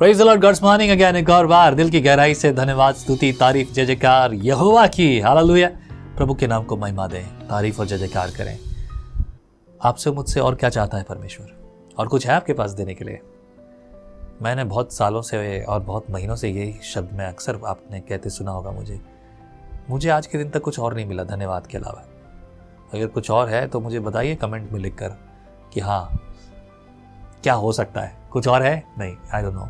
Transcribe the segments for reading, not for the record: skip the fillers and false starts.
Praise the Lord, God's morning again, एक और बार दिल की गहराई से धन्यवाद, स्तुति, तारीफ, जय जयकार यहोवा की। हालेलुया। प्रभु के नाम को महिमा दें, तारीफ और जय जयकार करें। आपसे मुझसे और क्या चाहता है परमेश्वर? और कुछ है आपके पास देने के लिए? मैंने बहुत सालों से और बहुत महीनों से यही शब्द मैं अक्सर आपने कहते सुना होगा मुझे आज के दिन तक कुछ और नहीं मिला धन्यवाद के अलावा। अगर कुछ और है तो मुझे बताइए कमेंट में लिखकर कि हाँ क्या हो सकता है। कुछ और है? नहीं, आई डोंट नो।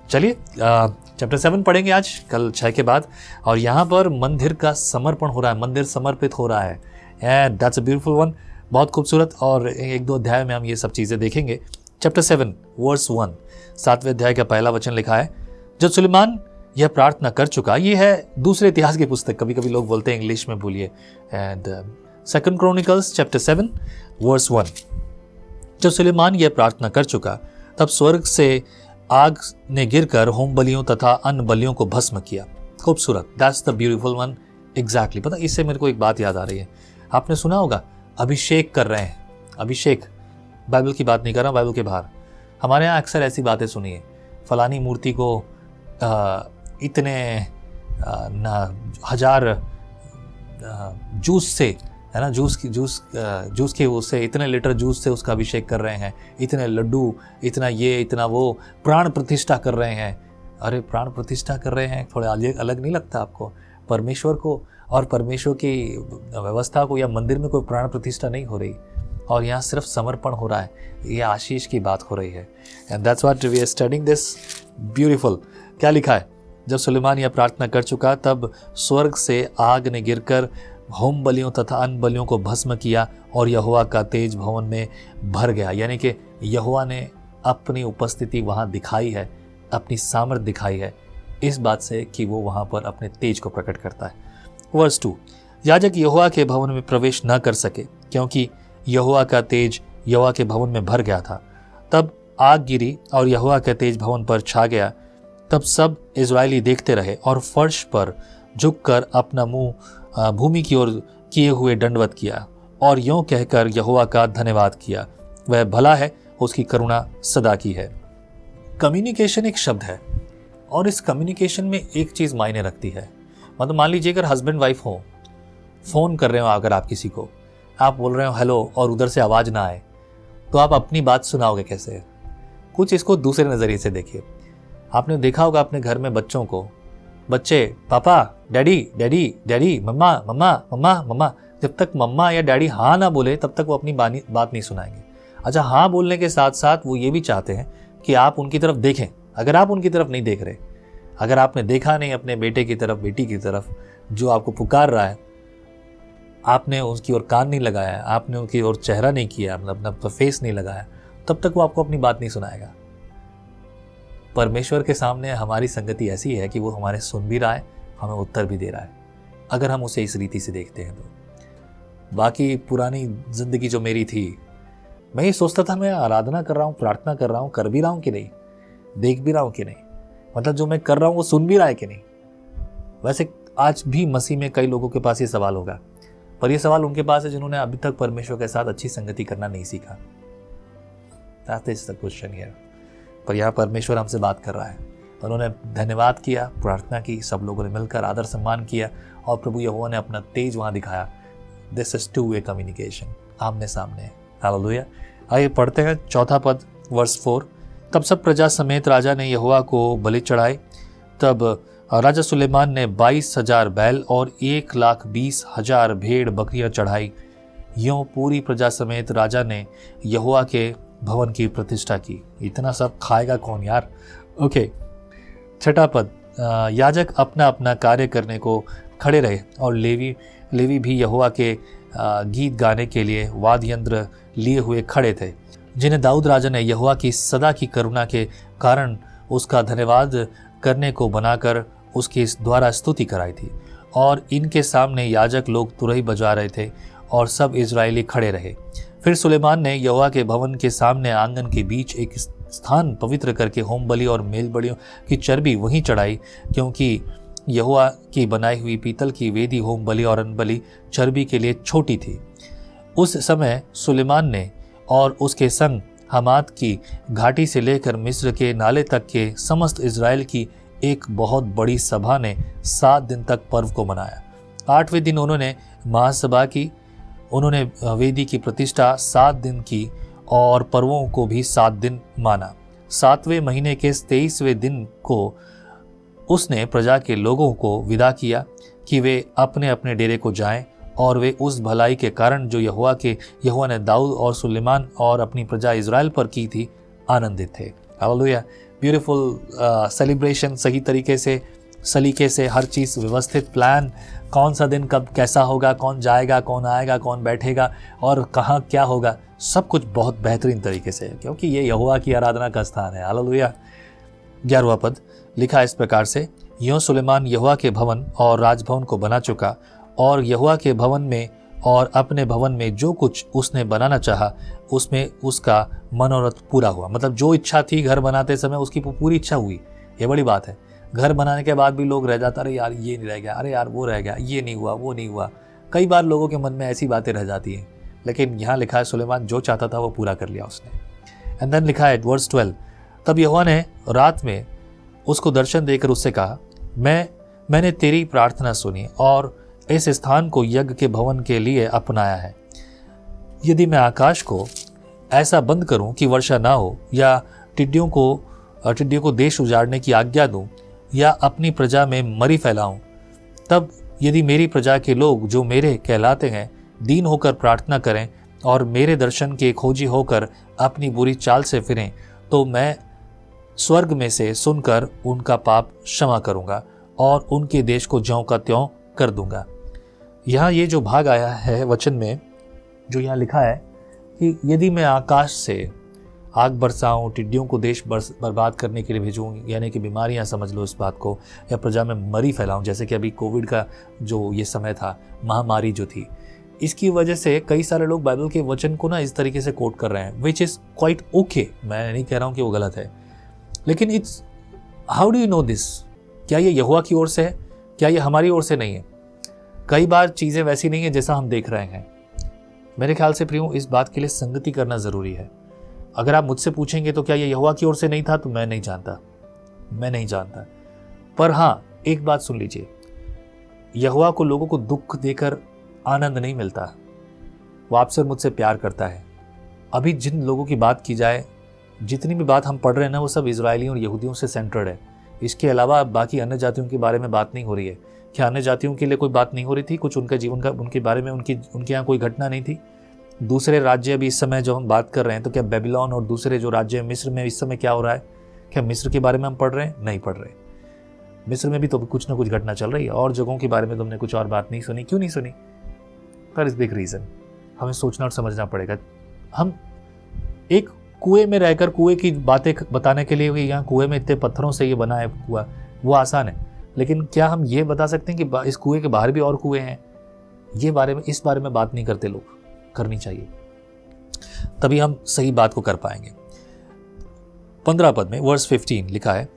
चलिए चैप्टर 7 पढ़ेंगे आज, कल 6 के बाद। और यहाँ पर मंदिर का समर्पण हो रहा है, मंदिर समर्पित हो रहा है। And that's a beautiful one, बहुत खूबसूरत। और एक दो अध्याय में हम ये सब चीज़ें देखेंगे। चैप्टर 7 वर्स 1, 7वें अध्याय का पहला वचन लिखा है, जब सुलेमान यह प्रार्थना कर चुका। ये है दूसरे इतिहास की पुस्तक, कभी कभी लोग बोलते हैं इंग्लिश में बोलिए। एंड 2 क्रॉनिकल्स चैप्टर 7 वर्स 1, जब सुलेमान यह प्रार्थना कर चुका तब स्वर्ग से आग ने गिरकर होम बलियों तथा अन्य बलियों को भस्म किया। खूबसूरत, that's the beautiful one, exactly. पता, इससे मेरे को एक बात याद आ रही है। आपने सुना होगा अभिषेक कर रहे हैं। अभिषेक, बाइबल की बात नहीं कर रहा, बाइबल के बाहर। हमारे यहाँ अक्सर ऐसी बातें सुनी है, फलानी मूर्ति को इतने हजार जूस से, है ना, जूस के उससे इतने लीटर जूस से उसका अभिषेक कर रहे हैं, इतने लड्डू, इतना ये इतना वो, प्राण प्रतिष्ठा कर रहे हैं। अरे प्राण प्रतिष्ठा कर रहे हैं, थोड़ा अलग नहीं लगता आपको? परमेश्वर को और परमेश्वर की व्यवस्था को या मंदिर में कोई प्राण प्रतिष्ठा नहीं हो रही, और यहाँ सिर्फ समर्पण हो रहा है। ये आशीष की बात हो रही है। And that's what we are studying this beautiful. क्या लिखा है? जब सुलेमान यह प्रार्थना कर चुका तब स्वर्ग से आग ने गिरकर होम बलियों तथा अन्य बलियों को भस्म किया और यहोवा का तेज भवन में भर गया। यानी कि यहोवा ने अपनी उपस्थिति वहाँ दिखाई है, अपनी सामर्थ्य दिखाई है इस बात से कि वो वहाँ पर अपने तेज को प्रकट करता है। वर्स 2, याजक यहोवा के भवन में प्रवेश न कर सके क्योंकि यहोवा का तेज यहोवा के भवन में भर गया था। तब आग गिरी और यहोवा का तेज भवन पर छा गया। तब सब इज़राइली देखते रहे और फर्श पर झुककर अपना मुंह भूमि की ओर किए हुए दंडवत किया और यूं कहकर यहोवा का धन्यवाद किया, वह भला है, उसकी करुणा सदा की है। कम्युनिकेशन एक शब्द है और इस कम्युनिकेशन में एक चीज़ मायने रखती है। मतलब मान लीजिए अगर हस्बैंड वाइफ हो, फ़ोन कर रहे हो, अगर आप किसी को, आप बोल रहे हो हेलो और उधर से आवाज़ ना आए, तो आप अपनी बात सुनाओगे कैसे? कुछ इसको दूसरे नज़रिए से देखिए। आपने देखा होगा अपने घर में बच्चों को, बच्चे पापा, डैडी डैडी डैडी, मम्मा मम्मा मम्मा मम्मा, जब तक मम्मा या डैडी हाँ ना बोले तब तक वो अपनी बात नहीं सुनाएंगे। अच्छा, हाँ बोलने के साथ साथ वो ये भी चाहते हैं कि आप उनकी तरफ देखें। अगर आप उनकी तरफ नहीं देख रहे, अगर आपने देखा नहीं अपने बेटे की तरफ, बेटी की तरफ जो आपको पुकार रहा है, आपने उसकी ओर कान नहीं लगाया, आपने उनकी ओर चेहरा नहीं किया, मतलब अपना फेस नहीं लगाया, तब तक वो आपको अपनी बात नहीं सुनाएगा। परमेश्वर के सामने हमारी संगति ऐसी है कि वो हमारे सुन भी रहा है, हमें उत्तर भी दे रहा है, अगर हम उसे इस रीति से देखते हैं तो। बाकी पुरानी जिंदगी जो मेरी थी, मैं ये सोचता था मैं आराधना कर रहा हूँ, प्रार्थना कर रहा हूँ, कर भी रहा हूँ कि नहीं, देख भी रहा हूँ कि नहीं, मतलब जो मैं कर रहा हूँ वो सुन भी रहा है कि नहीं। वैसे आज भी मसीह में कई लोगों के पास ये सवाल होगा, पर ये सवाल उनके पास है जिन्होंने अभी तक परमेश्वर के साथ अच्छी संगति करना नहीं सीखा। That is the question here। पर यहाँ परमेश्वर हमसे बात कर रहा है। उन्होंने धन्यवाद किया, प्रार्थना की, सब लोगों ने मिलकर आदर सम्मान किया और प्रभु यहोवा ने अपना तेज वहाँ दिखाया। दिस इज 2-way कम्युनिकेशन, आमने सामने। हालेलुया। आइए पढ़ते हैं 4 पद, वर्स 4। तब सब प्रजा समेत राजा ने यहोवा को बलि चढ़ाई। तब राजा सुलेमान ने 22,000 बैल और 1,20,000 भेड़ बकरियां चढ़ाई। यूं पूरी प्रजा समेत राजा ने यहोवा के भवन की प्रतिष्ठा की। इतना सब खाएगा कौन यार? ओके। 6 पद, याजक अपना अपना कार्य करने को खड़े रहे और लेवी भी यहोवा के गीत गाने के लिए वाद्य यंत्र लिए हुए खड़े थे, जिन्हें दाऊद राजा ने यहोवा की सदा की करुणा के कारण उसका धन्यवाद करने को बनाकर उसके द्वारा स्तुति कराई थी। और इनके सामने याजक लोग तुरही बजा रहे थे और सब इजरायली खड़े रहे। फिर सुलेमान ने यहोवा के भवन के सामने आंगन के बीच एक स्थान पवित्र करके होम बलि और मेल बलियों की चर्बी वहीं चढ़ाई, क्योंकि यहोवा की बनाई हुई पीतल की वेदी होम बलि और अन्न बलि चर्बी के लिए छोटी थी। उस समय सुलेमान ने और उसके संग हमात की घाटी से लेकर मिस्र के नाले तक के समस्त इज़राइल की एक बहुत बड़ी सभा ने 7 दिन तक पर्व को मनाया। 8वें दिन उन्होंने महासभा की, उन्होंने वेदी की प्रतिष्ठा 7 दिन की और पर्वों को भी 7 दिन माना। 7वें महीने के 23वें दिन को उसने प्रजा के लोगों को विदा किया कि वे अपने अपने डेरे को जाएं, और वे उस भलाई के कारण जो यहोवा ने दाऊद और सुलेमान और अपनी प्रजा इज़राइल पर की थी आनंदित थे। हालेलुया। ब्यूटीफुल सेलिब्रेशन, सही तरीके से, सलीके से हर चीज़ व्यवस्थित, प्लान, कौन सा दिन कब कैसा होगा, कौन जाएगा, कौन आएगा, कौन बैठेगा और कहाँ क्या होगा, सब कुछ बहुत बेहतरीन तरीके से, क्योंकि ये यहोवा की आराधना का स्थान है। हालेलुया। 11वां पद लिखा इस प्रकार से, यूँ सुलेमान यहोवा के भवन और राजभवन को बना चुका, और यहोवा के भवन में और अपने भवन में जो कुछ उसने बनाना चाहा उसमें उसका मनोरथ पूरा हुआ। मतलब जो इच्छा थी घर बनाते समय उसकी पूरी इच्छा हुई। ये बड़ी बात है। घर बनाने के बाद भी लोग रह जाता, अरे यार ये नहीं रह गया, अरे यार वो रह गया, ये नहीं हुआ, वो नहीं हुआ। कई बार लोगों के मन में ऐसी बातें रह जाती हैं, लेकिन यहाँ लिखा है सुलेमान जो चाहता था वो पूरा कर लिया उसने। एंड देन लिखा है वर्स 12, तब यहोवा ने रात में उसको दर्शन देकर उससे कहा, मैंने तेरी प्रार्थना सुनी और इस स्थान को यज्ञ के भवन के लिए अपनाया है। यदि मैं आकाश को ऐसा बंद करूं कि वर्षा ना हो, या टिड्डियों को देश उजाड़ने की आज्ञा दूं, या अपनी प्रजा में मरी फैलाऊं, तब यदि मेरी प्रजा के लोग जो मेरे कहलाते हैं दीन होकर प्रार्थना करें और मेरे दर्शन के खोजी होकर अपनी बुरी चाल से फिरें, तो मैं स्वर्ग में से सुनकर उनका पाप क्षमा करूंगा और उनके देश को ज्यों का त्यों कर दूंगा। यहाँ ये जो भाग आया है वचन में, जो यहाँ लिखा है कि यदि मैं आकाश से आग बरसाऊं, टिड्डियों को देश बर्बाद करने के लिए भेजूं, यानी कि बीमारियां समझ लो इस बात को, या प्रजा में मरी फैलाऊं, जैसे कि अभी कोविड का जो ये समय था, महामारी जो थी, इसकी वजह से कई सारे लोग बाइबल के वचन को ना इस तरीके से कोट कर रहे हैं, विच इज़ क्वाइट ओके। मैं नहीं कह रहा हूँ कि वो गलत है, लेकिन it's how do you know this? क्या ये यहोवा की ओर से है? क्या ये हमारी ओर से नहीं है? कई बार चीज़ें वैसी नहीं है जैसा हम देख रहे हैं। मेरे ख्याल से प्रियो, इस बात के लिए संगति करना ज़रूरी है। अगर आप मुझसे पूछेंगे तो क्या ये यहोवा की ओर से नहीं था, तो मैं नहीं जानता। पर हाँ, एक बात सुन लीजिए, यहोवा को लोगों को दुख देकर आनंद नहीं मिलता। वो आपसे और मुझसे प्यार करता है। अभी जिन लोगों की बात की जाए, जितनी भी बात हम पढ़ रहे हैं ना, वो सब इजरायलियों और यहूदियों से सेंटर्ड है। इसके अलावा बाकी अन्य जातियों के बारे में बात नहीं हो रही है। क्या अन्य जातियों के लिए कोई बात नहीं हो रही थी? कुछ उनका जीवन का, उनके बारे में उनके यहाँ कोई घटना नहीं थी? दूसरे राज्य अभी इस समय जो हम बात कर रहे हैं, तो क्या बेबीलोन और दूसरे जो राज्य है मिस्र में इस समय क्या हो रहा है? क्या मिस्र के बारे में हम पढ़ रहे हैं? नहीं पढ़ रहे। मिस्र में भी तो कुछ ना कुछ घटना चल रही है, और जगहों के बारे में तुमने कुछ और बात नहीं सुनी। क्यों नहीं सुनी? पर इस बिग रीज़न हमें सोचना और समझना पड़ेगा। हम एक कुएं में रहकर कुएं की बातें बताने के लिए कि यहाँ कुएं में इतने पत्थरों से ये बना है कुआं, वो आसान है, लेकिन क्या हम ये बता सकते हैं कि इस कुएं के बाहर भी और कुएं हैं? इस बारे में बात नहीं करते लोग। करनी चाहिए, तभी हम सही बात को कर पाएंगे। 15 पद में वर्स 15 लिखा है,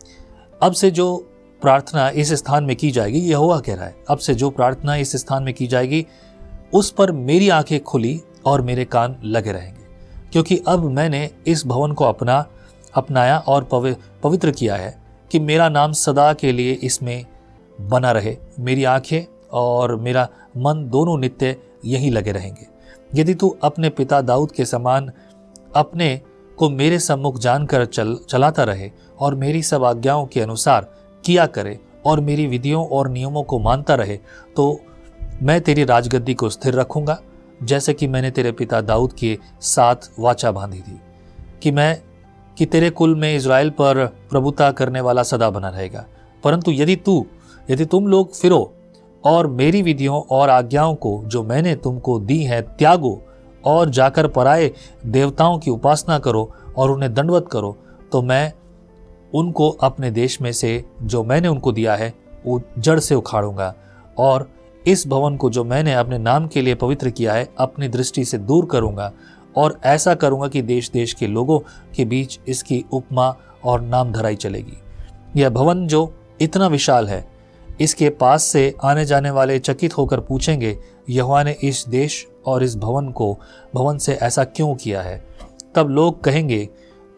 अब से जो प्रार्थना इस स्थान में की जाएगी, यहोवा कह रहा है, अब से जो प्रार्थना इस स्थान में की जाएगी उस पर मेरी आंखें खुली और मेरे कान लगे रहेंगे, क्योंकि अब मैंने इस भवन को अपनाया और पवित्र किया है कि मेरा नाम सदा के लिए इसमें बना रहे। मेरी आंखें और मेरा मन दोनों नित्य यहीं लगे रहेंगे। यदि तू अपने पिता दाऊद के समान अपने को मेरे सम्मुख जानकर चलाता रहे और मेरी सब आज्ञाओं के अनुसार किया करे और मेरी विधियों और नियमों को मानता रहे, तो मैं तेरी राजगद्दी को स्थिर रखूंगा, जैसे कि मैंने तेरे पिता दाऊद के साथ वाचा बांधी थी कि तेरे कुल में इज़राइल पर प्रभुता करने वाला सदा बना रहेगा। परंतु यदि तुम लोग फिरो और मेरी विधियों और आज्ञाओं को जो मैंने तुमको दी है त्यागो और जाकर पराये देवताओं की उपासना करो और उन्हें दंडवत करो, तो मैं उनको अपने देश में से जो मैंने उनको दिया है वो जड़ से उखाड़ूंगा, और इस भवन को जो मैंने अपने नाम के लिए पवित्र किया है अपनी दृष्टि से दूर करूंगा, और ऐसा करूंगा कि देश देश के लोगों के बीच इसकी उपमा और नाम धराई चलेगी। यह भवन जो इतना विशाल है, इसके पास से आने जाने वाले चकित होकर पूछेंगे, यहोवा ने इस देश और इस भवन से ऐसा क्यों किया है? तब लोग कहेंगे,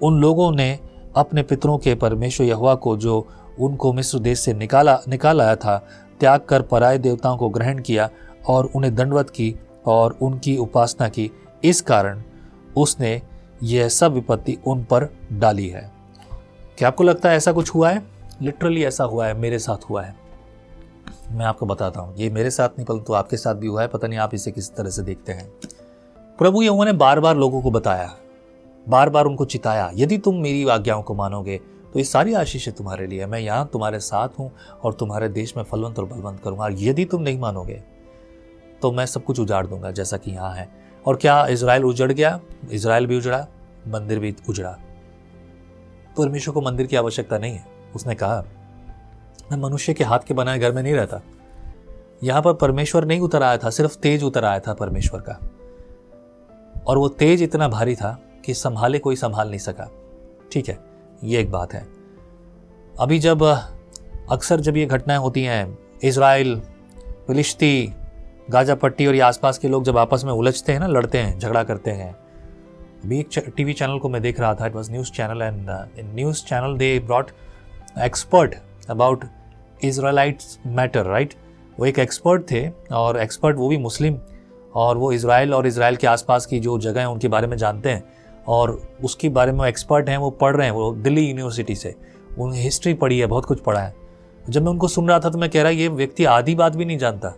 उन लोगों ने अपने पितरों के परमेश्वर यहोवा को, जो उनको मिस्र देश से निकाल आया था, त्याग कर पराये देवताओं को ग्रहण किया और उन्हें दंडवत की और उनकी उपासना की। इस कारण उसने यह सब विपत्ति उन पर डाली है। क्या आपको लगता है ऐसा कुछ हुआ है? लिटरली ऐसा हुआ है, मेरे साथ हुआ है। मैं आपको बताता हूँ, ये मेरे साथ नहीं परंतु आपके साथ भी हुआ है। पता नहीं आप इसे किस तरह से देखते हैं। प्रभु यहोवा ने बार बार लोगों को बताया, बार बार उनको चिताया, यदि तुम मेरी आज्ञाओं को मानोगे तो ये सारी आशीषें तुम्हारे लिए, मैं यहाँ तुम्हारे साथ हूँ और तुम्हारे देश में फलवंत और बलवंत करूँगा। और यदि तुम नहीं मानोगे तो मैं सब कुछ उजाड़ दूंगा जैसा कि यहाँ है। और क्या इजराइल उजड़ गया? इजराइल भी उजड़ा, मंदिर भी उजड़ा। परमेश्वर को मंदिर की आवश्यकता नहीं है। उसने कहा, मैं मनुष्य के हाथ के बनाए घर में नहीं रहता। यहाँ पर परमेश्वर नहीं उतर आया था, सिर्फ तेज उतर आया था परमेश्वर का। और वो तेज इतना भारी था कि संभाले कोई संभाल नहीं सका। ठीक है, ये एक बात है। अभी जब अक्सर जब ये घटनाएं होती हैं, इजराइल, फिलिस्ती, गाजा पट्टी और ये आसपास के लोग जब आपस में उलझते हैं ना, लड़ते हैं, झगड़ा करते हैं। अभी एक टीवी चैनल को मैं देख रहा था, it was news channel, and in news channel they brought expert about Israelites matter, right. वो एक एक्सपर्ट थे और एक्सपर्ट वो भी मुस्लिम, और वो इजराइल और इजराइल के आसपास की जो जगह हैं उनके बारे में जानते हैं और उसके बारे में वो एक्सपर्ट हैं, वो पढ़ रहे हैं, वो दिल्ली यूनिवर्सिटी से, उन्हें हिस्ट्री पढ़ी है, बहुत कुछ पढ़ा है। जब मैं उनको सुन रहा था तो मैं कह रहा, ये व्यक्ति आधी बात भी नहीं जानता।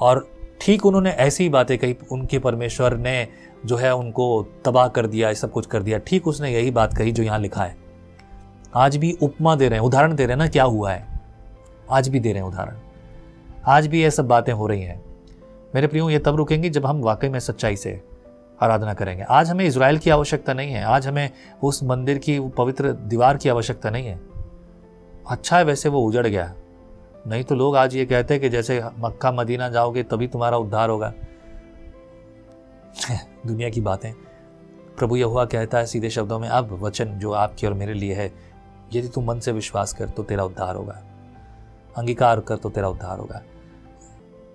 और ठीक उन्होंने ऐसी ही बातें कही, उनके परमेश्वर ने जो है उनको तबाह कर दिया, सब कुछ कर दिया। ठीक उसने यही बात कही जो यहाँ लिखा है। आज भी उपमा दे रहे हैं, उदाहरण दे रहे हैं ना क्या हुआ है, आज भी दे रहे हैं उदाहरण। आज भी ये सब बातें हो रही हैं। मेरे प्रियो, ये तब रुकेंगी जब हम वाकई में सच्चाई से आराधना करेंगे। आज हमें इजराइल की आवश्यकता नहीं है, आज हमें उस मंदिर की पवित्र दीवार की आवश्यकता नहीं है। अच्छा है वैसे वो उजड़ गया, नहीं तो लोग आज ये कहते हैं कि जैसे मक्का मदीना जाओगे तभी तुम्हारा उद्धार होगा। दुनिया की बातें। प्रभु यहोवा कहता है सीधे शब्दों में, अब वचन जो आपके और मेरे लिए है, यदि तू मन से विश्वास कर तो तेरा उद्धार होगा, अंगीकार कर तो तेरा उद्धार होगा।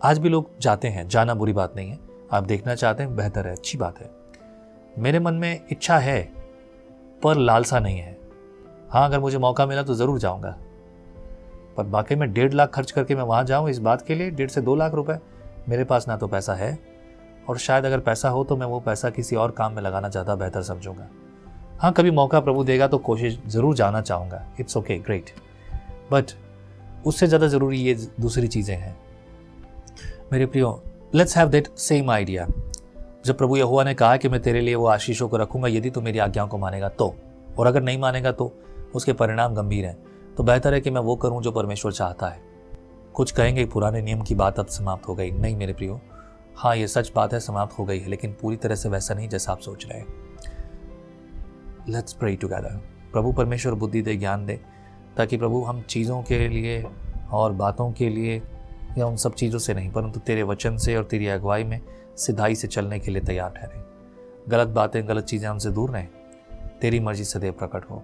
आज भी लोग जाते हैं, जाना बुरी बात नहीं है। आप देखना चाहते हैं, बेहतर है, अच्छी बात है। मेरे मन में इच्छा है पर लालसा नहीं है। हाँ, अगर मुझे मौका मिला तो ज़रूर जाऊँगा, पर बाकी में 1.5 लाख खर्च करके मैं वहाँ जाऊँ इस बात के लिए, 1.5 से 2 लाख रुपए, मेरे पास ना तो पैसा है, और शायद अगर पैसा हो तो मैं वो पैसा किसी और काम में लगाना ज़्यादा बेहतर समझूंगा। हाँ, कभी मौका प्रभु देगा तो कोशिश ज़रूर जाना चाहूँगा, इट्स ओके, ग्रेट। बट उससे ज़्यादा ज़रूरी ये दूसरी चीज़ें हैं। मेरे प्रियो, let's have that same idea. जब प्रभु यहोवा ने कहा कि मैं तेरे लिए वो आशीषों को रखूँगा यदि तू मेरी आज्ञाओं को मानेगा तो, और अगर नहीं मानेगा तो उसके परिणाम गंभीर हैं, तो बेहतर है कि मैं वो करूँ जो परमेश्वर चाहता है। कुछ कहेंगे पुराने नियम की बात अब समाप्त हो गई। नहीं मेरे प्रियो, हाँ ये सच बात है, समाप्त हो गई है, लेकिन पूरी तरह से वैसा नहीं जैसा आप सोच रहे हैं। Let's pray together. प्रभु परमेश्वर बुद्धि दे, ज्ञान दे, ताकि प्रभु हम चीज़ों के लिए और बातों के लिए या उन सब चीज़ों से नहीं, परंतु तेरे वचन से और तेरी अगुवाई में सिधाई से चलने के लिए तैयार ठहरें। गलत बातें, गलत चीज़ें हमसे दूर रहें। तेरी मर्जी सदैव प्रकट हो,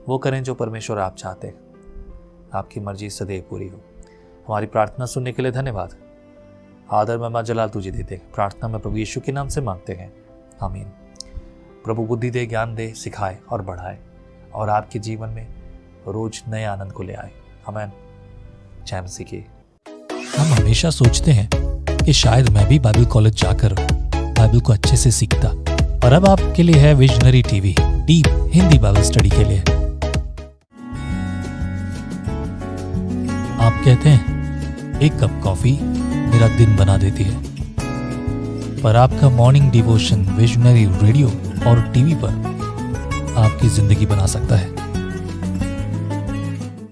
वो करें जो परमेश्वर आप चाहते। आपकी मर्जी सदैव पूरी हो। हमारी प्रार्थना सुनने के लिए धन्यवाद। आदर महिमा जलाल तुझे देते हैं। प्रार्थना में प्रभु यीशु के नाम से मांगते हैं, आमीन। प्रभु बुद्धि दे, ज्ञान दे, सिखाए और बढ़ाए, और आपके जीवन में रोज नए आनंद को ले आए। आमीन। जय मसीह की। हम हमेशा सोचते हैं कि शायद मैं भी बाइबल कॉलेज जाकर बाइबल को अच्छे से सीखता, और अब आपके लिए है visionary TV, deep Hindi Bible study के लिए। आप कहते हैं एक कप कॉफी मेरा दिन बना देती है, पर आपका मॉर्निंग डिवोशन विजनरी रेडियो और टीवी पर आपकी जिंदगी बना सकता है।